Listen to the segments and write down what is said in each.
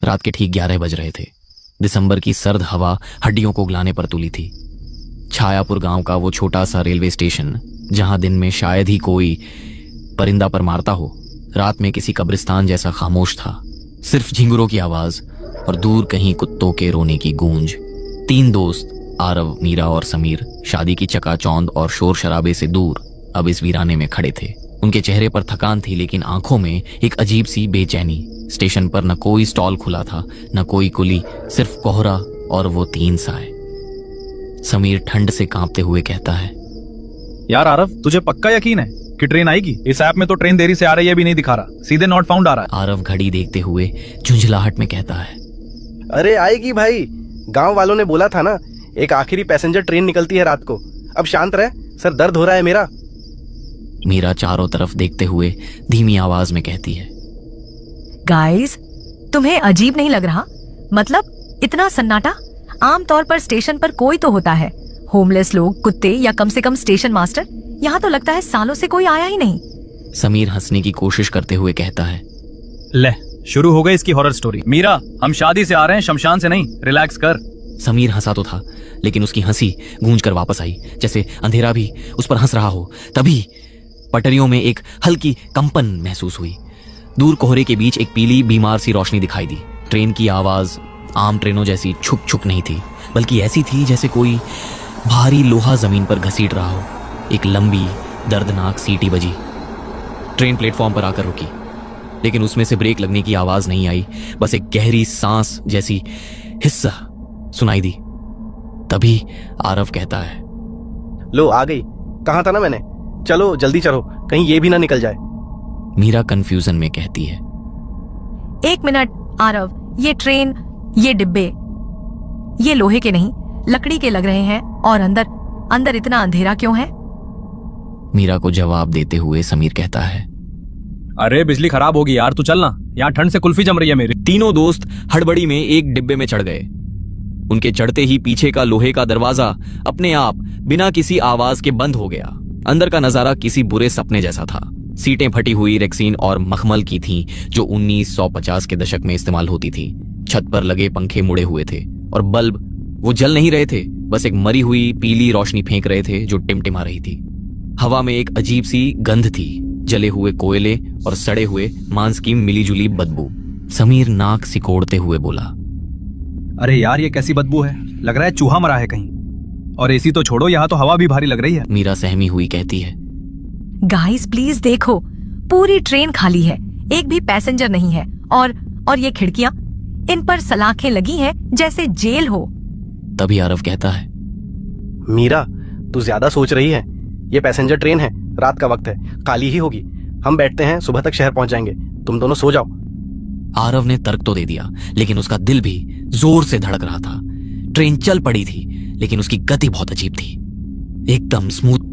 रात के ठीक 11 बज रहे थे। दिसंबर की सर्द हवा हड्डियों को गलाने पर तुली थी। छायापुर गांव का वो छोटा सा रेलवे स्टेशन, जहां दिन में शायद ही कोई परिंदा पर मारता हो, रात में किसी कब्रिस्तान जैसा खामोश था। सिर्फ झिंगुरों की आवाज और दूर कहीं कुत्तों के रोने की गूंज। 3 दोस्त, आरव, मीरा और समीर, शादी की चकाचौंध और शोर शराबे से दूर अब इस वीराने में खड़े थे। उनके चेहरे पर थकान थी, लेकिन आंखों में एक अजीब सी बेचैनी। स्टेशन पर न कोई स्टॉल खुला था, न कोई कुली, सिर्फ कोहरा और वो 3 साए। समीर ठंड से कांपते हुए कहता है, यार आरव, तुझे पक्का यकीन है कि ट्रेन आएगी? इस ऐप में तो ट्रेन देरी से आ रही है भी नहीं दिखा रहा, सीधे नॉट फाउंड आ रहा है। आरव घड़ी देखते हुए झुंझलाहट में कहता है, अरे आएगी भाई, गांव वालों ने बोला था ना, एक आखिरी पैसेंजर ट्रेन निकलती है रात को। अब शांत रहे, सर दर्द हो रहा है मेरा। मीरा चारों तरफ देखते हुए धीमी आवाज में कहती है, गाइस, तुम्हें अजीब नहीं लग रहा? मतलब इतना सन्नाटा? आमतौर पर स्टेशन पर कोई तो होता है, होमलेस लोग, कुत्ते या कम से कम स्टेशन मास्टर। यहाँ तो लगता है सालों से कोई आया ही नहीं। समीर हंसने की कोशिश करते हुए कहता है, ले, शुरू हो गई इसकी हॉरर स्टोरी। मीरा, हम शादी से आ रहे हैं, शमशान से नहीं, रिलैक्स कर। समीर हंसा तो था, लेकिन उसकी हंसी गूंज कर वापस आई, जैसे अंधेरा भी उस पर हंस रहा हो। तभी पटरियों में एक हल्की कंपन महसूस हुई। दूर कोहरे के बीच एक पीली बीमार सी रोशनी दिखाई दी। ट्रेन की आवाज आम ट्रेनों जैसी छुक छुक नहीं थी, बल्कि ऐसी थी जैसे कोई भारी लोहा जमीन पर घसीट रहा हो। एक लंबी दर्दनाक सीटी बजी। ट्रेन प्लेटफॉर्म पर आकर रुकी, लेकिन उसमें से ब्रेक लगने की आवाज नहीं आई, बस एक गहरी सांस जैसी हिस्सा सुनाई दी। तभी आरव कहता है, लो आ गई, कहा था ना मैंने, चलो जल्दी चलो, कहीं ये भी ना निकल जाए। मीरा कंफ्यूजन में कहती है, 1 मिनट आरव, ये ट्रेन, ये डिब्बे, ये लोहे के नहीं, लकड़ी के लग रहे हैं, और अंदर अंदर इतना अंधेरा क्यों है? मीरा को जवाब देते हुए समीर कहता है, अरे बिजली खराब होगी यार, तू चलना, यहाँ ठंड से कुल्फी जम रही है मेरी। तीनों दोस्त हड़बड़ी में एक डिब्बे में चढ़ गए। उनके चढ़ते ही पीछे का लोहे का दरवाजा अपने आप बिना किसी आवाज के बंद हो गया। अंदर का नजारा किसी बुरे सपने जैसा था। सीटें फटी हुई रेक्सीन और मखमल की थीं, जो 1950 के दशक में इस्तेमाल होती थी। छत पर लगे पंखे मुड़े हुए थे और बल्ब वो जल नहीं रहे थे, बस एक मरी हुई पीली रोशनी फेंक रहे थे जो टिमटिमा रही थी। हवा में एक अजीब सी गंध थी, जले हुए कोयले और सड़े हुए मांस की मिलीजुली बदबू। समीर नाक सिकोड़ते हुए बोला, अरे यार, ये कैसी बदबू है? लग रहा है चूहा मरा है कहीं। और एसी तो छोड़ो, यहाँ तो हवा भी भारी लग रही है। मीरा सहमी हुई कहती है, गाइस प्लीज देखो, पूरी ट्रेन खाली है, एक भी पैसेंजर नहीं है। और ये खिड़कियां, इन पर सलाखें लगी हैं जैसे जेल हो। तभी आरव कहता है, मीरा, तू ज्यादा सोच रही है, ये पैसेंजर ट्रेन है, रात का वक्त है, खाली ही होगी। हम बैठते हैं, सुबह तक शहर पहुंच जाएंगे, तुम दोनों सो जाओ। आरव ने तर्क तो दे दिया, लेकिन उसका दिल भी जोर से धड़क रहा था। ट्रेन चल पड़ी थी, लेकिन उसकी गति बहुत अजीब थी, एकदम स्मूथ,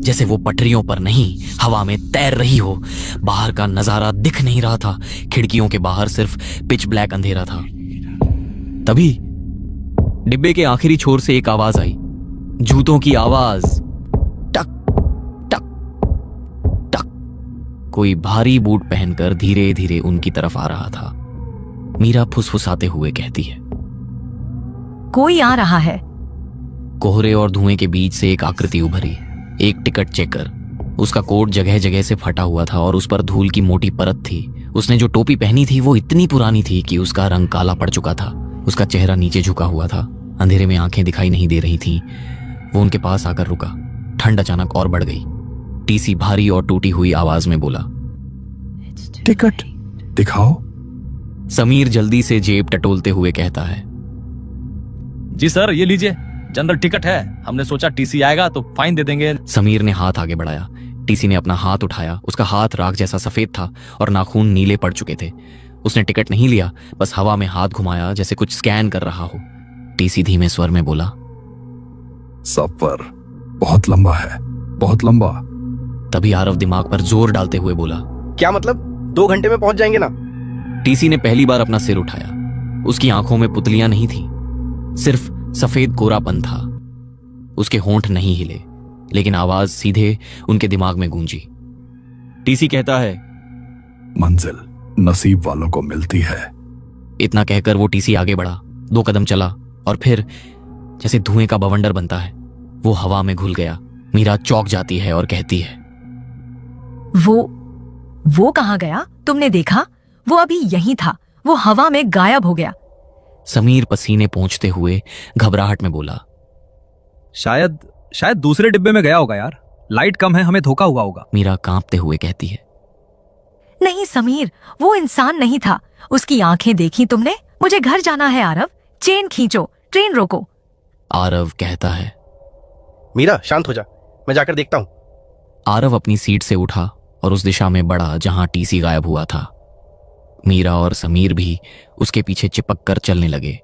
जैसे वो पटरियों पर नहीं हवा में तैर रही हो। बाहर का नजारा दिख नहीं रहा था, खिड़कियों के बाहर सिर्फ पिच ब्लैक अंधेरा था। तभी डिब्बे के आखिरी छोर से एक आवाज आई, जूतों की आवाज, टक टक टक। कोई भारी बूट पहनकर धीरे धीरे उनकी तरफ आ रहा था। मीरा फुसफुसाते हुए कहती है, कोई आ रहा है। कोहरे और धुएं के बीच से एक आकृति उभरी, एक टिकट चेकर। उसका कोट जगह जगह से फटा हुआ था और उस पर धूल की मोटी परत थी। उसने जो टोपी पहनी थी वो इतनी पुरानी थी कि उसका रंग काला पड़ चुका था। उसका चेहरा नीचे झुका हुआ था, अंधेरे में आंखें दिखाई नहीं दे रही थीं। वो उनके पास आकर रुका। ठंड अचानक और बढ़ गई। टीसी भारी और टूटी हुई आवाज में बोला, टिकट दिखाओ। समीर जल्दी से जेब टटोलते हुए कहता है, जी सर, ये लीजिए, जनरल टिकट है। हमने सोचा टीसी आएगा तो फाइन दे देंगे। समीर ने हाथ आगे बढ़ाया। टीसी ने अपना हाथ उठाया। उसका हाथ राख जैसा सफेद था और नाखून नीले पड़ चुके थे। उसने टिकट नहीं लिया, बस हवा में हाथ घुमाया जैसे कुछ स्कैन कर रहा हो। टीसी धीमे स्वर में बोला, सफर बहुत लंबा है, बहुत लंबा। तभी आरव दिमाग पर जोर डालते हुए बोला, क्या मतलब? 2 घंटे में पहुंच जाएंगे ना? टीसी ने पहली बार अपना सिर उठाया। उसकी आंखों में पुतलियां नहीं थी, सिर्फ सफेद कोरापन था। उसके होंठ नहीं हिले, लेकिन आवाज सीधे उनके दिमाग में गूंजी। टीसी कहता है, मंजिल नसीब वालों को मिलती है, इतना कहकर वो टीसी आगे बढ़ा, 2 कदम चला और फिर जैसे धुएं का बवंडर बनता है वो हवा में घुल गया। मीरा चौंक जाती है और कहती है, वो कहाँ गया? तुमने देखा? वो अभी यहीं था, वो हवा में गायब हो गया। समीर पसीने पोंछते हुए घबराहट में बोला, शायद दूसरे डिब्बे में गया होगा यार, लाइट कम है, हमें धोखा हुआ होगा। मीरा कांपते हुए कहती है, नहीं समीर, वो इंसान नहीं था। उसकी आंखें देखी तुमने? मुझे घर जाना है आरव, चेन खींचो, ट्रेन रोको। आरव कहता है। मीरा शांत हो जा, मैं जाकर देखता हूं। आरव अपनी सीट से उठा और उस दिशा में बढ़ा जहां टीसी गायब हुआ था। मीरा और समीर भी उसके पीछे चिपक कर चलने लगे।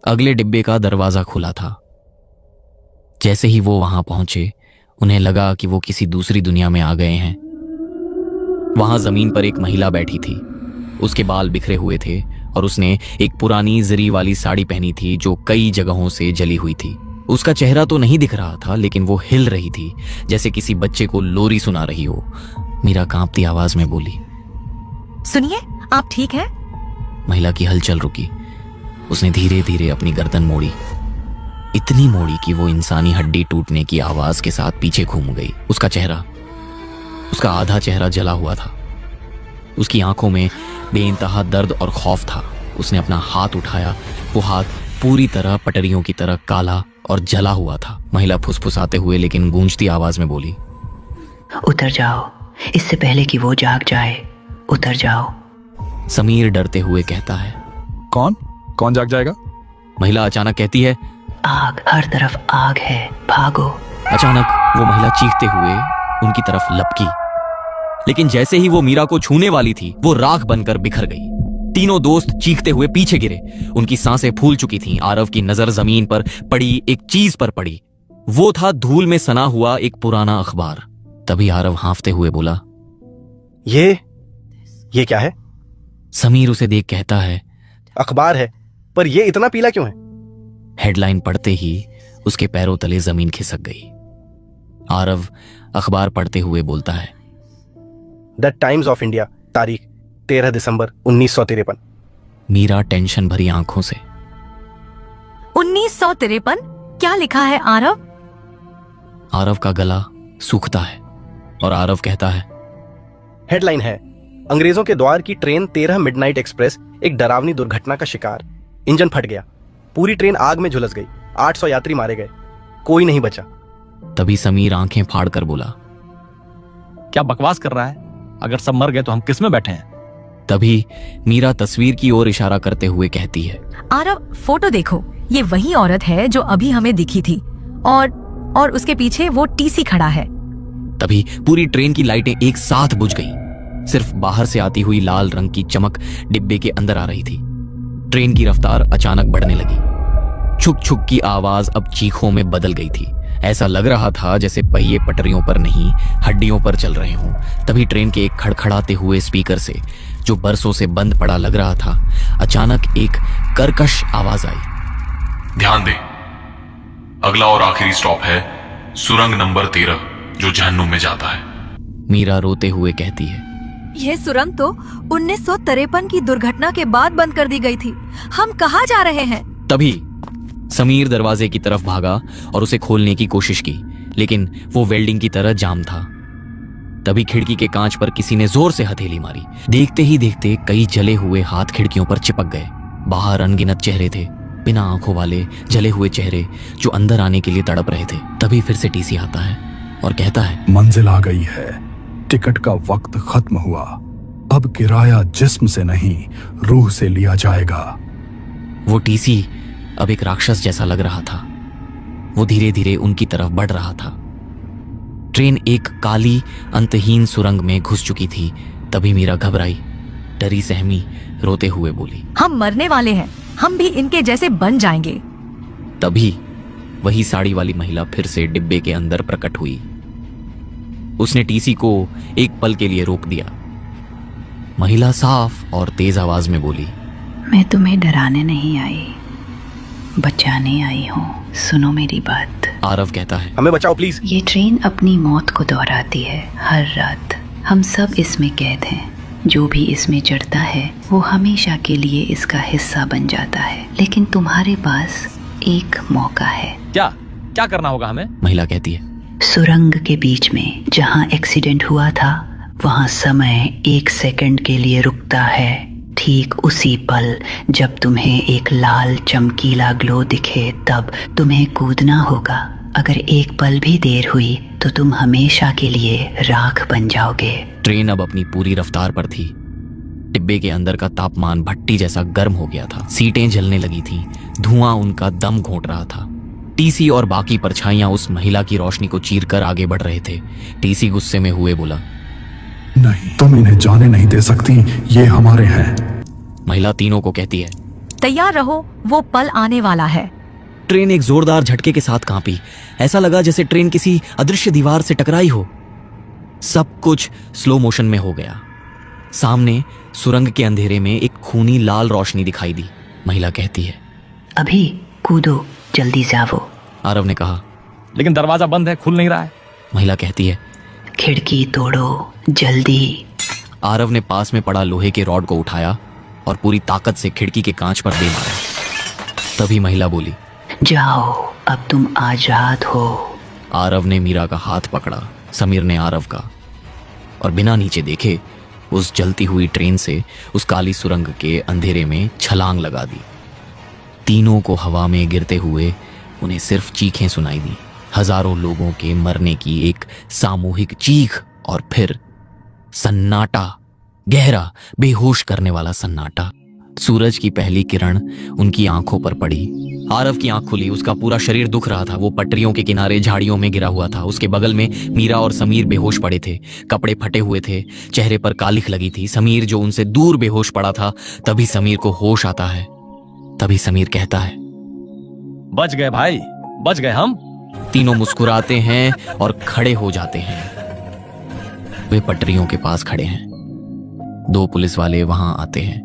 अगले डिब्बे का दरवाजा खुला था। जैसे ही वो वहां पहुंचे उन्हें लगा कि वो किसी दूसरी दुनिया में आ गए हैं। वहां जमीन पर एक महिला बैठी थी। उसके बाल बिखरे हुए थे और उसने एक पुरानी जरी वाली साड़ी पहनी थी जो कई जगहों से जली हुई थी। उसका चेहरा तो नहीं दिख रहा था लेकिन वो हिल रही थी जैसे किसी बच्चे को लोरी सुना रही हो। मीरा कांपती आवाज में बोली, सुनिए, आप ठीक हैं? महिला की हलचल रुकी। उसने धीरे धीरे अपनी गर्दन मोड़ी, इतनी मोड़ी कि वो इंसानी हड्डी टूटने की आवाज के साथ पीछे घूम गई। उसका आधा चेहरा जला हुआ था। उसकी आंखों में बेइंतहा दर्द और खौफ था। उसने अपना हाथ उठाया, वो हाथ पूरी तरह पटरियों की तरह काला और जला हुआ था। महिला फुसफुसाते हुए लेकिन गूंजती आवाज में बोली, उतर जाओ, इससे पहले कि वो जाग जाए, उतर जाओ। समीर डरते हुए कहता है, कौन जाग जाएगा? महिला अचानक कहती है, आग, हर तरफ आग है, भागो। अचानक वो महिला चीखते हुए उनकी तरफ लपकी, लेकिन जैसे ही वो मीरा को छूने वाली थी वो राख बनकर बिखर गई। तीनों दोस्त चीखते हुए पीछे गिरे। उनकी सांसें फूल चुकी थीं। आरव की नजर जमीन पर पड़ी एक चीज पर पड़ी। वो था धूल में सना हुआ एक पुराना अखबार। तभी आरव हांफते हुए बोला, ये क्या है? समीर उसे देख कहता है, अखबार है, पर ये इतना पीला क्यों है? हेडलाइन पढ़ते ही उसके पैरों तले जमीन खिसक गई। आरव अखबार पढ़ते हुए बोलता है, द टाइम्स ऑफ इंडिया, तारीख 13 दिसंबर 1953। मीरा टेंशन भरी आंखों से, 1953? क्या लिखा है आरव? आरव का गला सूखता है और आरव कहता है, हेडलाइन है, अंग्रेजों के द्वार की ट्रेन 13 मिडनाइट एक्सप्रेस एक डरावनी दुर्घटना का शिकार। इंजन फट गया, पूरी ट्रेन आग में झुलस गई, 800 यात्री मारे गए, कोई नहीं बचा। तभी समीर आंखें फाड़ कर बोला, क्या बकवास कर रहा है? अगर सब मर गए तो हम किस में बैठे हैं? तभी मीरा तस्वीर की ओर इशारा करते हुए कहती है, आरव, फोटो देखो, ये वही औरत है जो अभी हमें दिखी थी और उसके पीछे वो टीसी खड़ा है। तभी पूरी ट्रेन की लाइटें एक साथ बुझ गईं। सिर्फ बाहर से आती हुई लाल रंग की चमक डिब्बे के अंदर आ रही थी। ट्रेन की रफ्तार अचानक बढ़ने लगी। छुक छुक की आवाज अब चीखों में बदल गई थी। ऐसा लग रहा था जैसे पहिए पटरियों पर नहीं, हड्डियों पर चल रहे हों। तभी ट्रेन के एक खड़खड़ाते हुए स्पीकर से, जो बरसों से बंद पड़ा लग रहा था, अचानक एक कर्कश आवाज आई, ध्यान दें, अगला और आखिरी स्टॉप है सुरंग नंबर 13 जो जहन्नुम में जाता है। मीरा रोते हुए कहती है, यह सुरंग तो 1953 की दुर्घटना के बाद बंद कर दी गई थी। हम कहाँ जा रहे हैं? तभी समीर दरवाजे की तरफ भागा और उसे खोलने की कोशिश की, लेकिन वो वेल्डिंग की तरह जाम था। तभी खिड़की के कांच पर किसी ने जोर से हथेली मारी। देखते ही देखते कई जले हुए हाथ खिड़कियों पर चिपक गए। बाहर अनगिनत चेहरे थे, बिना आंखों वाले जले हुए चेहरे जो अंदर आने के लिए तड़प रहे थे। तभी फिर से टीसी आता है और कहता है, मंजिल आ गई है, टिकट का वक्त खत्म हुआ। अब किराया जिस्म से नहीं, रूह से लिया जाएगा। वो टीसी अब एक राक्षस जैसा लग रहा था। वो धीरे धीरे उनकी तरफ बढ़ रहा था। ट्रेन एक काली अंतहीन सुरंग में घुस चुकी थी। तभी मीरा घबराई, डरी सहमी, रोते हुए बोली, हम मरने वाले हैं, हम भी इनके जैसे बन जाएंगे। तभी वही साड़ी वाली महिला फिर से डिब्बे के अंदर प्रकट हुई। उसने टीसी को एक पल के लिए रोक दिया। महिला साफ और तेज आवाज में बोली, मैं तुम्हें डराने नहीं आई, बचाने आई हूँ। सुनो मेरी बात। आरव कहता है, हमें बचाओ प्लीज। ये ट्रेन अपनी मौत को दोहराती है हर रात। हम सब इसमें कैद हैं। जो भी इसमें चढ़ता है वो हमेशा के लिए इसका हिस्सा बन जाता है। लेकिन तुम्हारे पास एक मौका है। क्या क्या करना होगा हमें? महिला कहती है। सुरंग के बीच में जहाँ एक्सीडेंट हुआ था वहाँ समय 1 सेकंड के लिए रुकता है। ठीक उसी पल जब तुम्हें एक लाल चमकीला ग्लो दिखे तब तुम्हें कूदना होगा। अगर एक पल भी देर हुई तो तुम हमेशा के लिए राख बन जाओगे। ट्रेन अब अपनी पूरी रफ्तार पर थी। डिब्बे के अंदर का तापमान भट्टी जैसा गर्म हो गया था। सीटें जलने लगी थीं, धुआं उनका दम घोंट रहा था। टीसी और बाकी परछाइयां उस महिला की रोशनी को चीरकर आगे बढ़ रहे थे। टीसी गुस्से में हुए बोला, नहीं, तुम इन्हें जाने नहीं दे सकती, ये हमारे हैं। महिला तीनों को कहती है, तैयार रहो, वो पल आने वाला है। ट्रेन एक जोरदार झटके के साथ कांपी। ऐसा लगा जैसे ट्रेन किसी अदृश्य दीवार से टकराई हो। सब कुछ स्लो मोशन में हो गया। सामने सुरंग के अंधेरे में एक खूनी लाल रोशनी दिखाई दी। महिला कहती है, अभी कूदो, जल्दी जाओ। आरव ने कहा। लेकिन दरवाजा बंद है, खुल नहीं रहा है। महिला कहती है, खिड़की तोड़ो, जल्दी। आरव ने पास में पड़ा लोहे के रॉड को उठाया और पूरी ताकत से खिड़की के कांच पर दे मारा। तभी महिला बोली, जाओ, अब तुम आजाद हो। आरव ने मीरा का हाथ पकड़ा, समीर ने आरव का, और बिना नीचे देखे उस जलती हुई ट्रेन से उस काली सुरंग के अंधेरे में छलांग लगा दी। तीनों को हवा में गिरते हुए उन्हें सिर्फ चीखें सुनाई दी। हजारों लोगों के मरने की एक सामूहिक चीख, और फिर सन्नाटा, गहरा बेहोश करने वाला सन्नाटा। सूरज की पहली किरण उनकी आंखों पर पड़ी। आरव की आंख खुली, उसका पूरा शरीर दुख रहा था। वो पटरियों के किनारे झाड़ियों में गिरा हुआ था। उसके बगल में मीरा और समीर बेहोश पड़े थे, कपड़े फटे हुए थे, चेहरे पर कालिख लगी थी। समीर जो उनसे दूर बेहोश पड़ा था। तभी समीर को होश आता है। तभी समीर कहता है, बच गए भाई, बच गए हम। तीनों मुस्कुराते हैं और खड़े हो जाते हैं। वे पटरियों के पास खड़े हैं। 2 पुलिस वाले वहां आते हैं।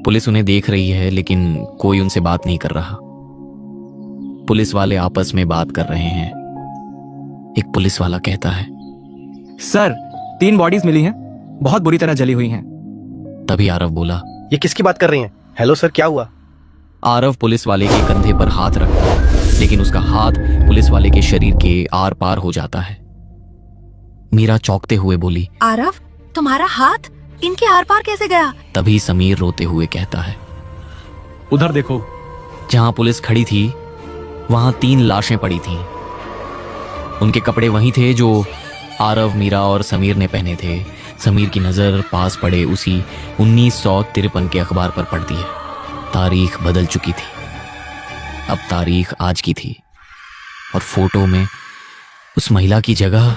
पुलिस उन्हें देख रही है लेकिन कोई उनसे बात नहीं कर रहा। पुलिस वाले आपस में बात कर रहे हैं। एक पुलिस वाला कहता है, सर 3 बॉडीज मिली हैं, बहुत बुरी तरह जली हुई हैं। तभी आरव बोला, ये किसकी बात कर रही हैं? हेलो सर, क्या हुआ? आरव पुलिस वाले के कंधे पर हाथ रखता है, लेकिन उसका हाथ पुलिस वाले के शरीर के आर पार हो जाता है। मीरा चौंकते हुए बोली, आरव, तुम्हारा हाथ इनके आर पार कैसे गया? तभी समीर रोते हुए कहता है, उधर देखो। जहां पुलिस खड़ी थी वहां 3 लाशें पड़ी थीं। उनके कपड़े वही थे जो आरव, मीरा और समीर ने पहने थे। समीर की नजर पास पड़े उसी 1953 के अखबार पर पड़ती है। तारीख बदल चुकी थी। अब तारीख आज की थी और फोटो में उस महिला की जगह